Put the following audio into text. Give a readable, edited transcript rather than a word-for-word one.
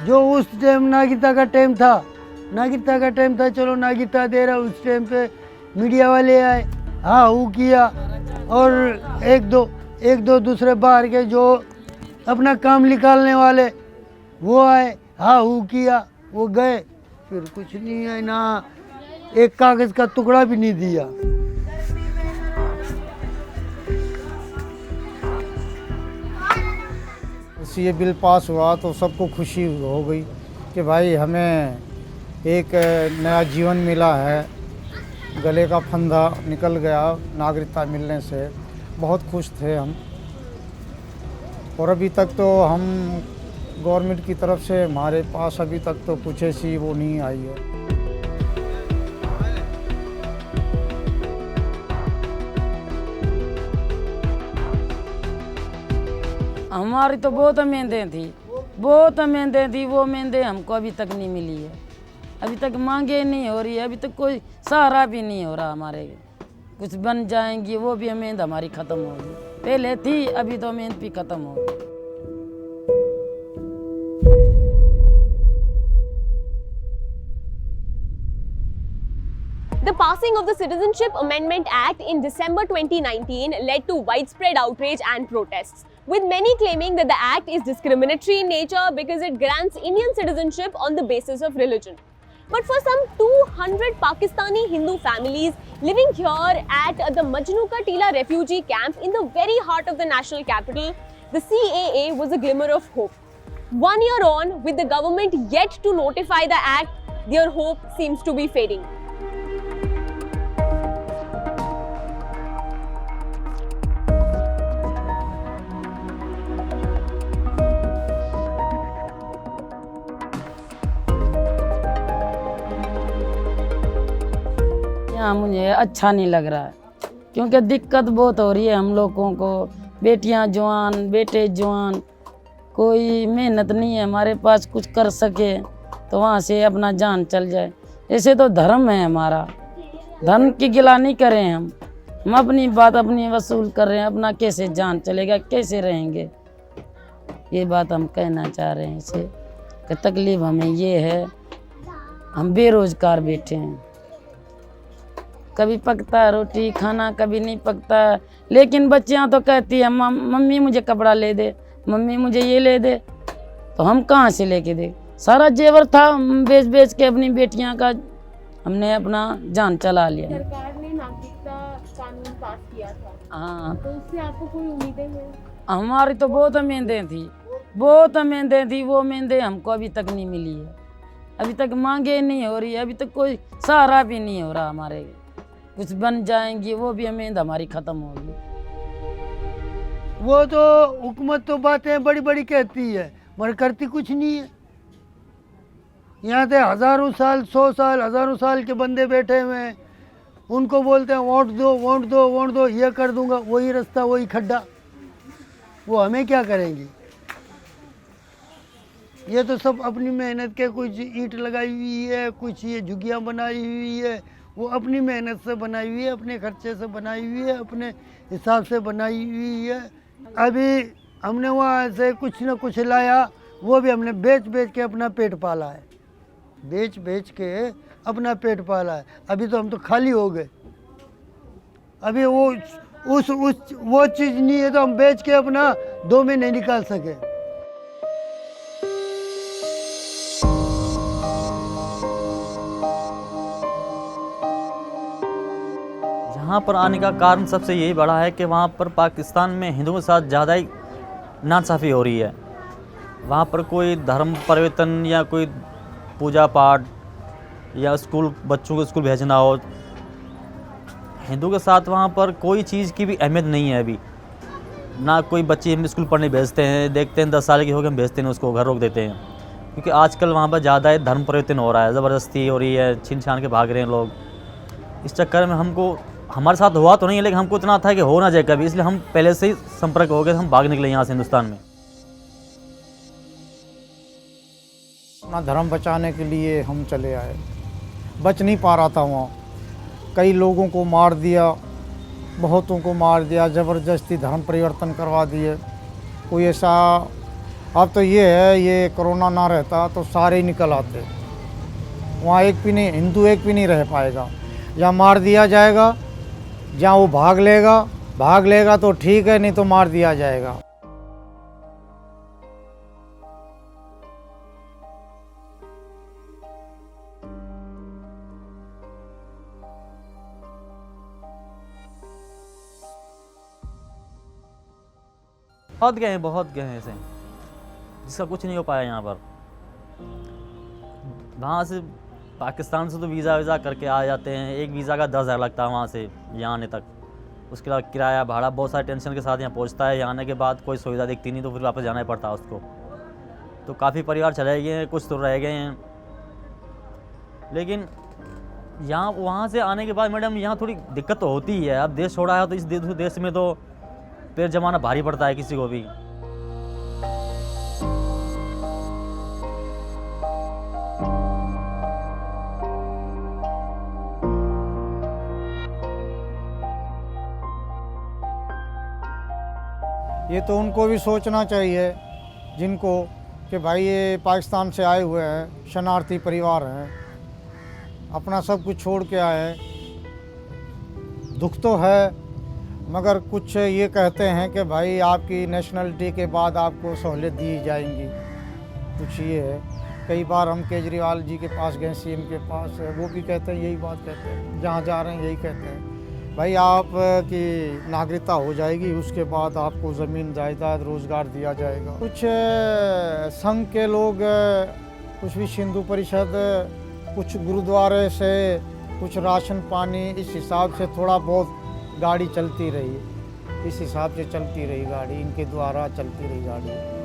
जो उस टाइम नागरिकता का टाइम था, चलो नागरिकता दे रहा, उस टाइम पे मीडिया वाले आए, हाँ वो किया, और एक दो दूसरे बाहर के जो अपना काम निकालने वाले वो आए, हाँ वो किया, वो गए, फिर कुछ नहीं है ना, एक कागज का टुकड़ा भी नहीं दिया। ये बिल पास हुआ तो सबको खुशी हो गई कि भाई हमें एक नया जीवन मिला है, गले का फंदा निकल गया नागरिकता मिलने से। बहुत खुश थे हम। और अभी तक तो हम गवर्नमेंट की तरफ से हमारे पास अभी तक तो कुछ ऐसी वो नहीं आई है। हमारी तो बहुत उम्मीदें थी, बहुत उम्मीदें थी, वो उम्मीदें हमको अभी तक नहीं मिली है। अभी तक मांगे नहीं हो रही है, अभी तक कोई सहारा भी नहीं हो रहा हमारे। कुछ बन जाएंगी वो भी उम्मीद हमारी ख़त्म होगी, पहले थी अभी तो उम्मीद भी ख़त्म होगी। The passing of the Citizenship Amendment Act in December 2019 led to widespread outrage and protests, with many claiming that the act is discriminatory in nature because it grants Indian citizenship on the basis of religion. But for some 200 Pakistani Hindu families living here at the Majnu Ka Tila refugee camp in the very heart of the national capital, the CAA was a glimmer of hope. 1 year on, with the government yet to notify the act, their hope seems to be fading. यहाँ मुझे अच्छा नहीं लग रहा है, क्योंकि दिक्कत बहुत हो रही है हम लोगों को। बेटियां जवान, बेटे जवान, कोई मेहनत नहीं है हमारे पास कुछ कर सके तो वहाँ से अपना जान चल जाए। ऐसे तो धर्म है हमारा, धर्म की गिला नहीं करें हम अपनी बात अपनी वसूल कर रहे हैं, अपना कैसे जान चलेगा, कैसे रहेंगे, ये बात हम कहना चाह रहे हैं। इसे कि तकलीफ हमें ये है, हम बेरोजगार बैठे हैं, कभी पकता है रोटी खाना, कभी नहीं पकता है। लेकिन बच्चियां तो कहती है मम्मी मुझे कपड़ा ले दे, मम्मी मुझे ये ले दे, तो हम कहाँ से लेके दे। सारा जेवर था बेच बेच के अपनी बेटियां का हमने अपना जान चला लिया। सरकार ने नागरिकता कानून पास किया था, हाँ, तो उससे आपको कोई उम्मीदें हैं? हमारी तो बहुत उम्मीदें थी, बहुत उम्मीदें थी, वो उम्मीदें हमको अभी तक नहीं मिली है। अभी तक मांगे नहीं हो रही है, अभी तक कोई सहारा भी नहीं हो रहा हमारे। कुछ बन जाएंगी वो भी उम्मीद हमारी ख़त्म होगी। वो तो हुकूमत तो बातें बड़ी बड़ी कहती है मगर करती कुछ नहीं है। यहाँ पे हज़ारों साल, 100 साल, हज़ारों साल के बंदे बैठे हुए हैं, उनको बोलते हैं वोट दो वोट दो वोट दो, ये कर दूंगा, वही रास्ता वही खड्डा, वो हमें क्या करेंगी। ये तो सब अपनी मेहनत के, कुछ ईंट लगाई हुई है, कुछ ये झुग्गियाँ बनाई हुई है, वो अपनी मेहनत से बनाई हुई है, अपने खर्चे से बनाई हुई है, अपने हिसाब से बनाई हुई है। अभी हमने वहाँ से कुछ न कुछ लाया, वो भी हमने बेच बेच के अपना पेट पाला है, बेच बेच के अपना पेट पाला है। अभी तो हम तो खाली हो गए, अभी वो चीज़ नहीं है तो हम बेच के अपना 2 महीने निकाल सके। यहाँ पर आने का कारण सबसे यही बड़ा है कि वहाँ पर पाकिस्तान में हिंदुओं के साथ ज़्यादा ही नाइंसाफ़ी हो रही है। वहाँ पर कोई धर्म परिवर्तन या कोई पूजा पाठ या स्कूल, बच्चों को स्कूल भेजना हो, हिंदू के साथ वहाँ पर कोई चीज़ की भी अहमियत नहीं है। अभी ना कोई बच्चे हम स्कूल पढ़ने भेजते हैं, देखते हैं 10 साल की हो गए हम भेजते हैं उसको, घर रोक देते हैं। क्योंकि आजकल वहाँ पर ज़्यादा धर्म परिवर्तन हो रहा है, ज़बरदस्ती हो रही है, छीन छान के भाग रहे हैं लोग। इस चक्कर में हमको, हमारे साथ हुआ तो नहीं है लेकिन हमको इतना था कि हो ना जाए कभी, इसलिए हम पहले से ही संपर्क हो गए, हम भाग निकले यहाँ से हिंदुस्तान में। अपना धर्म बचाने के लिए हम चले आए, बच नहीं पा रहा था वहाँ। कई लोगों को मार दिया, बहुतों को मार दिया, ज़बरदस्ती धर्म परिवर्तन करवा दिए। कोई ऐसा अब तो ये है, ये कोरोना ना रहता तो सारे ही निकल आते। वहाँ एक भी नहीं, हिंदू एक भी नहीं रह पाएगा। या मार दिया जाएगा, जहाँ वो भाग लेगा तो ठीक है, नहीं तो मार दिया जाएगा। बहुत गए हैं ऐसे जिसका कुछ नहीं हो पाया यहाँ पर। वहाँ से पाकिस्तान से तो वीज़ा करके आ जाते हैं, एक वीज़ा का 10,000 लगता है वहाँ से यहाँ आने तक। उसके अलावा किराया भाड़ा बहुत सारे टेंशन के साथ यहाँ पहुँचता है। यहाँ आने के बाद कोई सुविधा दिखती नहीं तो फिर वापस जाना ही पड़ता है उसको। तो काफ़ी परिवार चले गए हैं, कुछ तो रह गए हैं। लेकिन यहाँ वहाँ से आने के बाद मैडम यहाँ थोड़ी दिक्कत तो होती ही है। अब देश छोड़ा है तो इस देश में तो पैर जमाना भारी पड़ता है किसी को भी। ये तो उनको भी सोचना चाहिए जिनको, कि भाई ये पाकिस्तान से आए हुए हैं, शरणार्थी परिवार हैं, अपना सब कुछ छोड़ के आए हैं। दुख तो है, मगर कुछ ये कहते हैं कि भाई आपकी नेशनलिटी के बाद आपको सहूलियत दी जाएंगी। कुछ ये है। कई बार हम केजरीवाल जी के पास गए, सीएम के पास, वो भी कहते हैं, यही बात कहते हैं, जहाँ जा रहे हैं यही कहते हैं, भाई आपकी नागरिकता हो जाएगी, उसके बाद आपको ज़मीन जायदाद रोज़गार दिया जाएगा। कुछ संघ के लोग, कुछ विश्व हिंदू परिषद, कुछ गुरुद्वारे से कुछ राशन पानी, इस हिसाब से थोड़ा बहुत गाड़ी चलती रही, इस हिसाब से चलती रही गाड़ी, इनके द्वारा चलती रही गाड़ी।